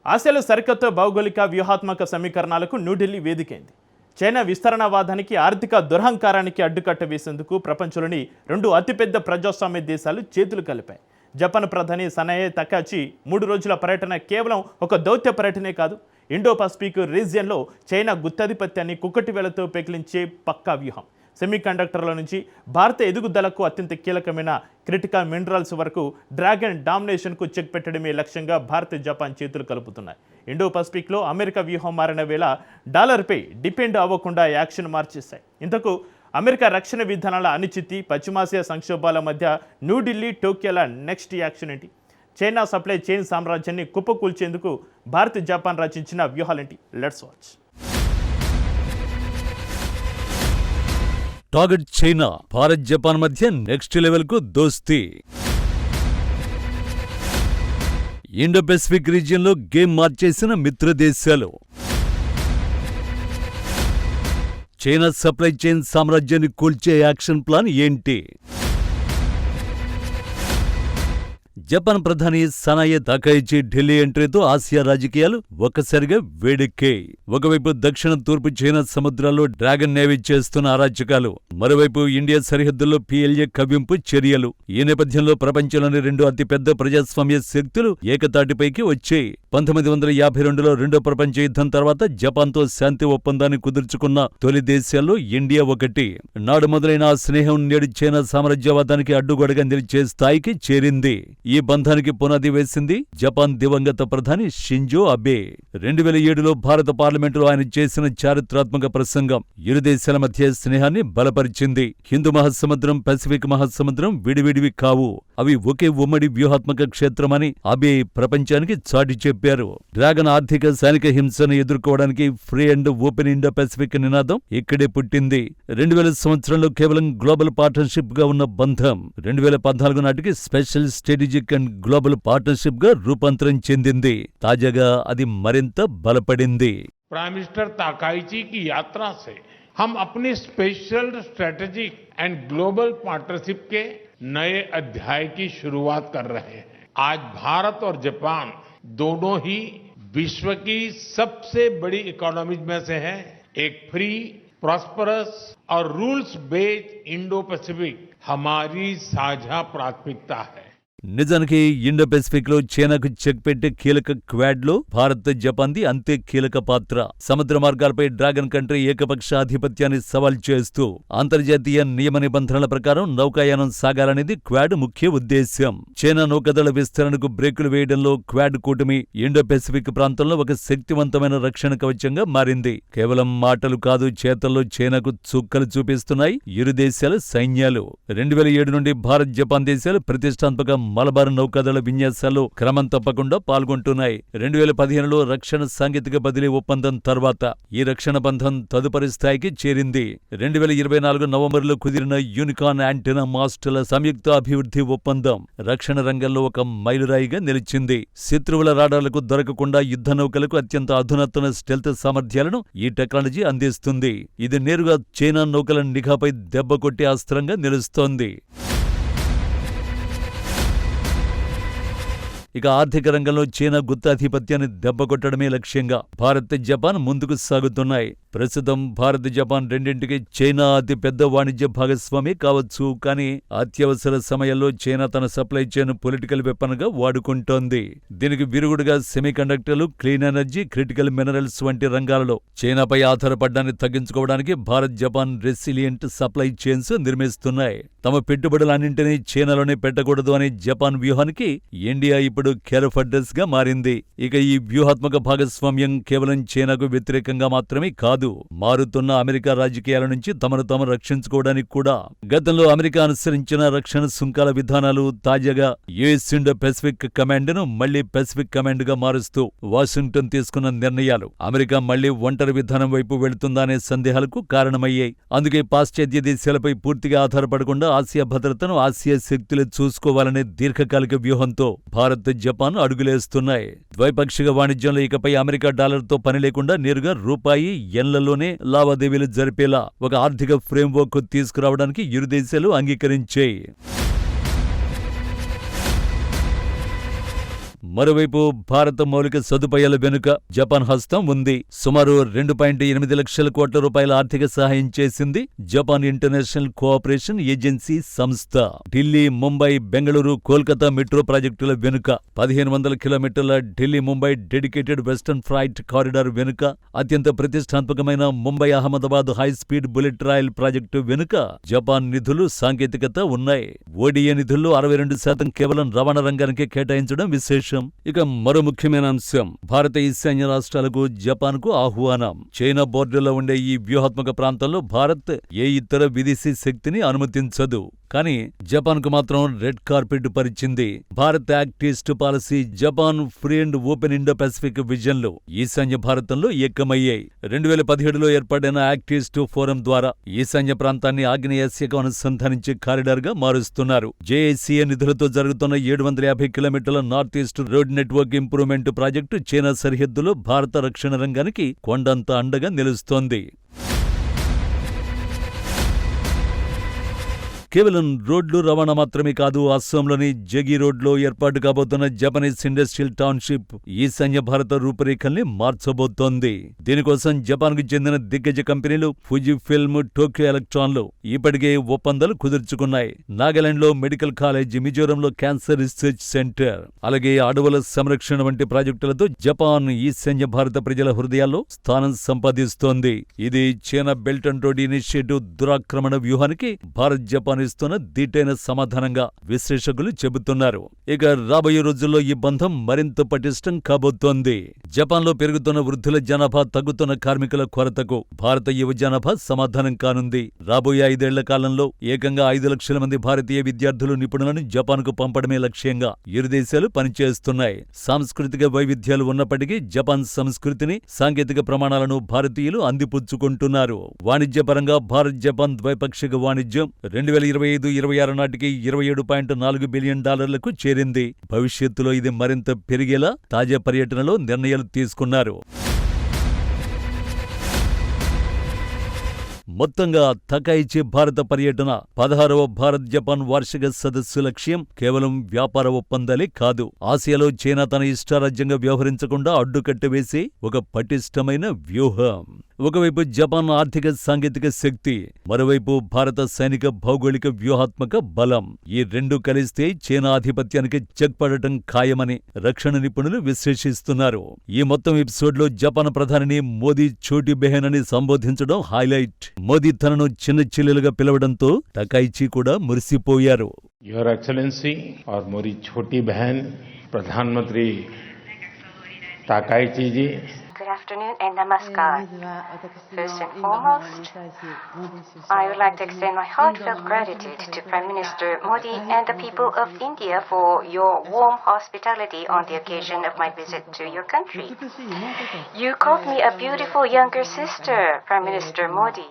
ఆసియాలో సరికొత్త భౌగోళిక వ్యూహాత్మక సమీకరణాలకు న్యూఢిల్లీ వేదికైంది. చైనా విస్తరణవాదానికి ఆర్థిక దురహంకారానికి అడ్డుకట్ట వేసేందుకు ప్రపంచంలోని 2 అతిపెద్ద ప్రజాస్వామ్య దేశాలు చేతులు కలిపాయి. జపాన్ ప్రధాని సనాయే తకాచి 3 రోజుల పర్యటన కేవలం ఒక దౌత్య పర్యటనే కాదు, ఇండో పసిఫిక్ రీజియన్లో చైనా గుత్తాధిపత్యాన్ని కుక్కటివేలతో పెకిలించే పక్కా వ్యూహం. సెమీకండక్టర్ల నుంచి భారత ఎదుగుదలకు అత్యంత కీలకమైన క్రిటికల్ మినరల్స్ వరకు డ్రాగన్ డామినేషన్కు చెక్ పెట్టడమే లక్ష్యంగా భారత్, జపాన్ చేతులు కలుపుతున్నాయి. ఇండో పసిఫిక్లో అమెరికా వ్యూహం మారిన వేళ డాలర్పై డిపెండ్ అవ్వకుండా యాక్షన్ మార్చేశాయి. ఇంతకు అమెరికా రక్షణ విధానాల అనిశ్చితి, పశ్చిమాసియా సంక్షోభాల మధ్య న్యూఢిల్లీ, టోక్యోల నెక్స్ట్ యాక్షన్ ఏంటి? చైనా సప్లై చైన్ సామ్రాజ్యాన్ని కుప్పకూల్చేందుకు భారత్, జపాన్ రచించిన వ్యూహాలేంటి? Let's watch. Target China, Bharat Japan మధ్య నెక్స్ట్ లెవెల్ కు దోస్తీ. ఇండో పెసిఫిక్ రీజియన్లో గేమ్ మార్చేసిన మిత్ర దేశాలు. చైనా సప్లై చైన్ సామ్రాజ్యాన్ని కూల్చే యాక్షన్ ప్లాన్ ఏంటి? జపాన్ ప్రధాని సనాయే తకైచి ఢిల్లీ ఎంట్రీతో ఆసియా రాజకీయాలు ఒక్కసారిగా వేడెక్కాయి. ఒకవైపు దక్షిణ తూర్పు చైనా సముద్రాల్లో డ్రాగన్ నేవీ చేస్తున్న అరాచకాలు, మరోవైపు ఇండియా సరిహద్దుల్లో PLA కవ్వింపు చర్యలు. ఈ నేపథ్యంలో ప్రపంచంలోని 2 అతిపెద్ద ప్రజాస్వామ్య శక్తులు ఏకతాటిపైకి వచ్చాయి. 1952లో రెండో ప్రపంచ యుద్ధం తర్వాత జపాన్తో శాంతి ఒప్పందాన్ని కుదుర్చుకున్న తొలి దేశాల్లో ఇండియా ఒకటి. నాడు మొదలైన ఆ స్నేహం నేడు చైనా సామ్రాజ్యవాదానికి అడ్డుగోడగా నిలిచే స్థాయికి చేరింది. ఈ బంధానికి పునాది వేసింది జపాన్ దివంగత ప్రధాని షింజో అబే. 2007లో భారత పార్లమెంటులో ఆయన చేసిన చారిత్రాత్మక ప్రసంగం ఇరు దేశాల మధ్య స్నేహాన్ని బలపరిచింది. హిందూ మహాసముద్రం, పసిఫిక్ మహాసముద్రం విడివిడివి కావు, అవి ఒకే ఉమ్మడి వ్యూహాత్మక క్షేత్రమని అబే ప్రపంచానికి చాటి చెప్పారు. డ్రాగన్ ఆర్థిక, సైనిక హింసను ఎదుర్కోవడానికి free and open Indo Pacific నినాదం ఇక్కడే పుట్టింది. 2000 సంవత్సరంలో కేవలం గ్లోబల్ పార్ట్నర్షిప్ గా ఉన్న బంధం 2014 నాటికి special strategic and global partnership గా రూపాంతరం చెందింది. తాజాగా అది మరింత బలపడింది. प्राइम मिनिस्टर ताकाइची की यात्रा से हम अपने special strategic and global partnership के नए अध्याय की शुरुआत कर रहे हैं. आज भारत और जापान दोनों ही विश्व की सबसे बड़ी इकोनॉमीज में से हैं. एक फ्री, प्रॉस्परस और रूल्स बेस्ड इंडो पैसिफिक हमारी साझा प्राथमिकता है. నిజానికి ఇండో పెసిఫిక్ లో చైనాకు చెక్ పెట్టే కీలక క్వాడ్ లో భారత్, జపాన్ ది అంతే కీలక పాత్ర. సముద్ర మార్గాలపై డ్రాగన్ కంట్రీ ఏకపక్ష ఆధిపత్యాన్ని సవాల్ చేస్తూ అంతర్జాతీయ నియమ నిబంధనల ప్రకారం నౌకాయానం సాగాలనేది క్వాడ్ ముఖ్య ఉద్దేశ్యం. చైనా నౌకదళ విస్తరణకు బ్రేకులు వేయడంలో క్వాడ్ కూటమి ఇండో పెసిఫిక్ ప్రాంతంలో ఒక శక్తివంతమైన రక్షణ కవచంగా మారింది. కేవలం మాటలు కాదు, చేతల్లో చైనాకు చుక్కలు చూపిస్తున్నాయి ఇరు దేశాల సైన్యాలు. 2007 నుండి భారత్, జపాన్ దేశాలు ప్రతిష్టాత్మక మలబార్ నౌకాదళ విన్యాసాల్లో క్రమం తప్పకుండా పాల్గొంటున్నాయి. 2015లో రక్షణ సాంకేతిక బదిలీ ఒప్పందం తర్వాత ఈ రక్షణ బంధం తదుపరి స్థాయికి చేరింది. 2024 నవంబర్లో కుదిరిన యూనికార్న్ యాంటెనా మాస్టుల సంయుక్త అభివృద్ధి ఒప్పందం రక్షణ రంగంలో ఒక మైలురాయిగా నిలిచింది. శత్రువుల రాడార్లకు దొరకకుండా యుద్ధ నౌకలకు అత్యంత అధునాతన స్టెల్త్ సామర్థ్యాలను ఈ టెక్నాలజీ అందిస్తుంది. ఇది నేరుగా చైనా నౌకల నిఘాపై దెబ్బ కొట్టే అస్త్రంగా నిలుస్తోంది. ఇక ఆర్థిక రంగంలో చైనా గుత్తాధిపత్యాన్ని దెబ్బకొట్టడమే లక్ష్యంగా భారత్, జపాన్ ముందుకు సాగుతున్నాయి. ప్రస్తుతం భారత్, జపాన్ రెండింటికి చైనా అతి పెద్ద వాణిజ్య భాగస్వామి కావచ్చు. కానీ అత్యవసర సమయంలో చైనా తన సప్లై చైన్ పొలిటికల్ వెపన్ గా వాడుకుంటోంది. దీనికి విరుగుడుగా సెమీకండక్టర్లు, క్లీన్ ఎనర్జీ, క్రిటికల్ మినరల్స్ వంటి రంగాలలో చైనాపై ఆధారపడ్డాన్ని తగ్గించుకోవడానికి Bharat, Japan resilient supply chains నిర్మిస్తున్నాయి. తమ పెట్టుబడులన్నింటినీ చైనాలోనే పెట్టకూడదు అనే జపాన్ వ్యూహానికి ఇండియా ఇప్పుడు కేర్ అడ్రస్ గా మారింది. ఇక ఈ వ్యూహాత్మక భాగస్వామ్యం కేవలం చైనాకు వ్యతిరేకంగా మాత్రమే కాదు, మారుతున్న అమెరికా రాజకీయాల నుంచి తమను తాము రక్షించుకోవడానికి కూడా. గతంలో అమెరికా అనుసరించిన రక్షణ సుంకాల విధానాలు తాజాగా యుఎస్ ఇండో పెసిఫిక్ కమాండ్ ను మళ్లీ పెసిఫిక్ కమాండ్ గా మారుస్తూ వాషింగ్టన్ తీసుకున్న నిర్ణయాలు అమెరికా మళ్లీ ఒంటరి విధానం వైపు వెళుతుందా అనే సందేహాలకు కారణమయ్యాయి. అందుకే పాశ్చాత్య దేశాలపై పూర్తిగా ఆధారపడకుండా ఆసియా భద్రతను ఆసియా శక్తులు చూసుకోవాలనే దీర్ఘకాలిక వ్యూహంతో భారత్, జపాన్ అడుగులేస్తున్నాయి. ద్వైపాక్షిక వాణిజ్యంలో ఇకపై అమెరికా డాలర్తో పని లేకుండా నేరుగా రూపాయి, యెన్లలోనే లావాదేవీలు జరిపేలా ఒక ఆర్థిక ఫ్రేమ్వర్క్ తీసుకురావడానికి ఇరు దేశాలు అంగీకరించాయి. మరోవైపు భారత మౌలిక సదుపాయాల వెనుక జపాన్ హస్తం ఉంది. సుమారు 2.8 లక్షల కోట్ల రూపాయల ఆర్థిక సహాయం చేసింది జపాన్ ఇంటర్నేషనల్ కోఆపరేషన్ ఏజెన్సీ సంస్థ. ఢిల్లీ, ముంబై, బెంగళూరు, కోల్కతా మెట్రో ప్రాజెక్టుల వెనుక 1500 కిలోమీటర్ల Delhi Mumbai dedicated western freight corridor వెనుక, అత్యంత ప్రతిష్టాత్మకమైన Mumbai Ahmedabad high speed bullet rail project వెనుక జపాన్ నిధులు, సాంకేతికత ఉన్నాయి. ఓడిఏ నిధుల్లో 62% కేవలం రవాణా రంగానికి కేటాయించడం విశేషం. ఇక మరో ముఖ్యమైన అంశం, భారత ఈశాన్య రాష్ట్రాలకు జపాన్కు ఆహ్వానం. చైనా బోర్డర్లో ఉండే ఈ వ్యూహాత్మక ప్రాంతంలో భారత్ ఏ ఇతర విదేశీ శక్తిని అనుమతించదు. కానీ జపాన్కు మాత్రం రెడ్ కార్పెట్ పరిచింది. Bharat act east policy, Japan free and open Indo Pacific విజన్లు ఈశాన్య భారతంలో ఏకమయ్యాయి. 2017లో ఏర్పడిన యాక్ట్ ఈస్ట్ ఫోరం ద్వారా ఈశాన్య ప్రాంతాన్ని ఆగ్నేయాసియాకు అనుసంధానించే కారిడార్ గా మారుస్తున్నారు. జేఏసీఏ నిధులతో జరుగుతున్న 750 కిలోమీటర్ల north east road network improvement project China సరిహద్దులో భారత రక్షణ రంగానికి కొండంత అండగా నిలుస్తోంది. కేవలం రోడ్లు రవాణా మాత్రమే కాదు, అస్సాంలోని జగి రోడ్లో ఏర్పాటు కాబోతున్న జపనీస్ ఇండస్ట్రియల్ టౌన్షిప్ ఈశాన్య భారత రూపురేఖల్ని మార్చబోతోంది. దీనికోసం జపాన్కు చెందిన దిగ్గజ కంపెనీలు ఫుజి ఫిల్మ్, టోక్యో ఎలక్ట్రాన్లు ఇప్పటికే ఒప్పందాలు కుదుర్చుకున్నాయి. నాగాలాండ్లో మెడికల్ కాలేజ్, మిజోరంలో క్యాన్సర్ రీసెర్చ్ సెంటర్, అలాగే అడవుల సంరక్షణ వంటి ప్రాజెక్టులతో జపాన్ ఈశాన్య భారత ప్రజల హృదయాల్లో స్థానం సంపాదిస్తోంది. ఇది China belt and road initiative దురాక్రమణ వ్యూహానికి భారత్ జపాన్ ఇస్తున్న దీటైన సమాధానంగా విశ్లేషకులు చెబుతున్నారు. ఇక రాబోయే రోజుల్లో ఈ బంధం మరింత పటిష్టం కాబోతోంది. జపాన్లో పెరుగుతున్న వృద్ధుల జనాభా, తగ్గుతున్న కార్మికుల కొరతకు భారత యువ జనాభా సమాధానం కానుంది. రాబోయే 5 ఏళ్ల కాలంలో ఏకంగా 5 లక్షల మంది భారతీయ విద్యార్థులు, నిపుణులను జపాన్కు పంపడమే లక్ష్యంగా ఇరు దేశాలు పనిచేస్తున్నాయి. సాంస్కృతిక వైవిధ్యాలు ఉన్నప్పటికీ జపాన్ సంస్కృతిని, సాంకేతిక ప్రమాణాలను భారతీయులు అందిపుచ్చుకుంటున్నారు. వాణిజ్యపరంగా భారత్ జపాన్ ద్వైపాక్షిక వాణిజ్యం 2025-26 నాటికి $27.4 బిలియన్ చేరింది. భవిష్యత్తులో ఇది మరింత పెరిగేలా తాజా పర్యటనలో నిర్ణయాలు తీసుకున్నారు. మొత్తంగా తకాయిచి భారత పర్యటన 16వ భారత్ జపాన్ వార్షిక సదస్సు లక్ష్యం కేవలం వ్యాపార ఒప్పందాలే కాదు. ఆసియాలో చైనా తన ఇష్టారాజ్యంగా వ్యవహరించకుండా అడ్డుకట్ట వేసే ఒక పటిష్టమైన వ్యూహం. ఒకవైపు జపాన్ ఆర్థిక సాంకేతిక శక్తి, మరోవైపు భారత సైనిక భౌగోళిక వ్యూహాత్మక బలం. ఈ రెండు కలిస్తే చైనా ఆధిపత్యానికి చెక్ పడటం ఖాయమని రక్షణ నిపుణులు విశ్లేషిస్తున్నారు. ఈ మొత్తం ఎపిసోడ్లో జపాన్ ప్రధానిని మోదీ చోటీ బెహన్ అని సంబోధించడం హైలైట్. మోదీ తనను చిన్న చెల్లెలుగా పిలవడంతో టకాయిచి కూడా మురిసిపోయారు. యువర్ ఎక్సలెన్సీ और मोरी छोटी बहन प्रधानमंत्री Takaichi ji, Good afternoon and namaskar. First and foremost, I would like to extend my heartfelt gratitude to Prime Minister Modi and the people of India for your warm hospitality on the occasion of my visit to your country. You called me a beautiful younger sister, Prime Minister Modi.